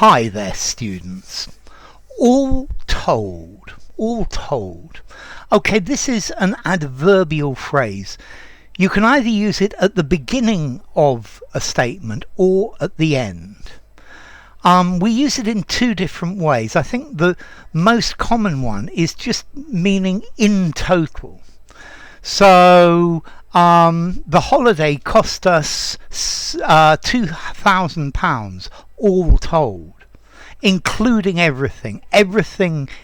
Hi there, students. All told. All told. Okay, this is an adverbial phrase. You can either use it at the beginning of a statement or at the end. We use it in two different ways. I think the most common one is just meaning in total. So the holiday cost us £2,000 all told, including everything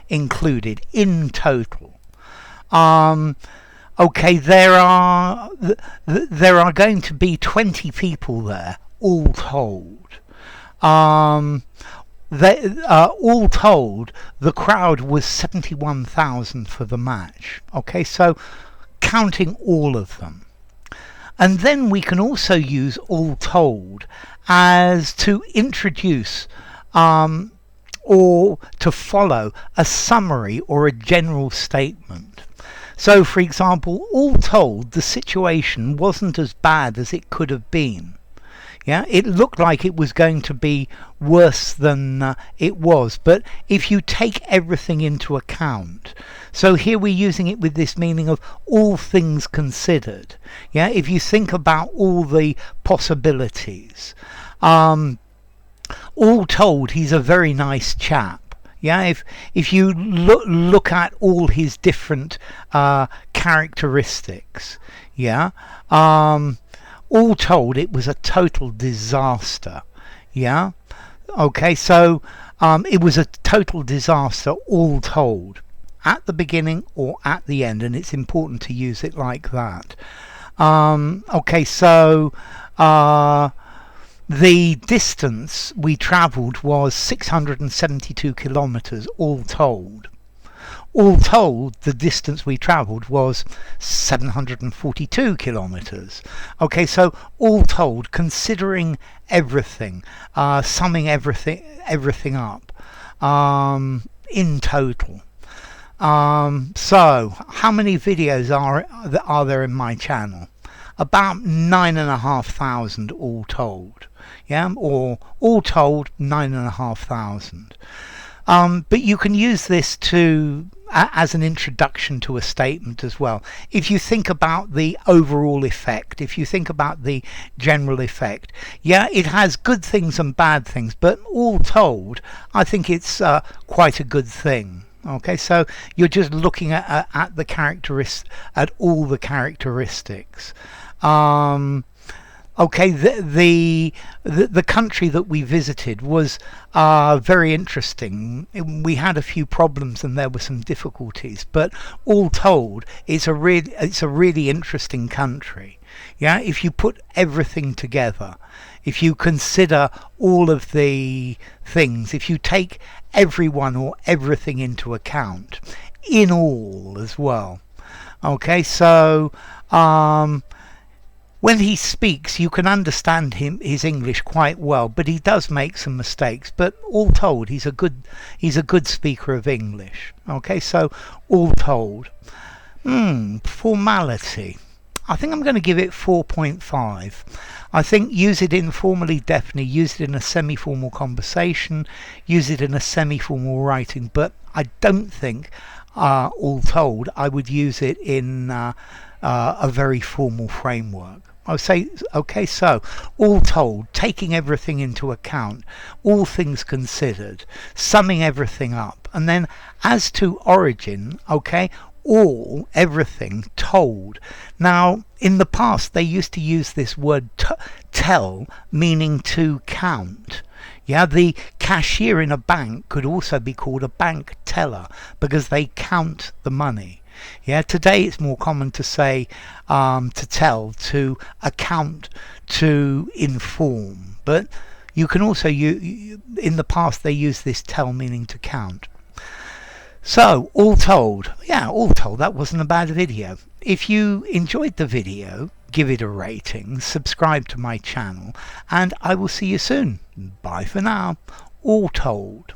included in total. Okay, there are going to be 20 people there all told. All told, the crowd was 71,000 for the match. Okay, so counting all of them. And then we can also use all told as to introduce or to follow a summary or a general statement. So, for example, all told, the situation wasn't as bad as it could have been. Yeah, it looked like it was going to be worse than it was, but if you take everything into account, so here we're using it with this meaning of all things considered. Yeah, if you think about all the possibilities, all told, he's a very nice chap. Yeah, if you look at all his different characteristics, yeah. All told, it was a total disaster. Yeah. Okay, so it was a total disaster all told, at the beginning or at the end, and it's important to use it like that. Okay, so the distance we travelled was 672 kilometres all told. All told, the distance we travelled was 742 kilometres. Okay, so all told, considering everything, summing everything up, in total. So, how many videos are there in my channel? About 9,500 all told. Yeah, or all told, 9,500. But you can use this as an introduction to a statement as well. If you think about the overall effect, if you think about the general effect, yeah, it has good things and bad things, but all told, I think it's quite a good thing. Okay, so you're just looking at at all the characteristics. Okay, the country that we visited was very interesting. We had a few problems and there were some difficulties, but all told, it's a really interesting country. Yeah, if you put everything together, if you consider all of the things, if you take everyone or everything into account, in all as well. Okay, so when he speaks, you can understand his English quite well, but he does make some mistakes. But all told, he's a good speaker of English. Okay, so all told. Formality. I think I'm going to give it 4.5. I think use it informally, definitely. Use it in a semi-formal conversation. Use it in a semi-formal writing. But I don't think, all told, I would use it in a very formal framework. I would say, okay, so all told, taking everything into account, all things considered, summing everything up, and then as to origin, okay, all, everything, told. Now, in the past, they used to use this word tell, meaning to count. Yeah, the cashier in a bank could also be called a bank teller because they count the money. Yeah, today it's more common to say to tell, to account, to inform. But you can also in the past they used this tell meaning to count. So all told, yeah, all told, that wasn't a bad video. If you enjoyed the video, give it a rating, subscribe to my channel, and I will see you soon. Bye for now. All told.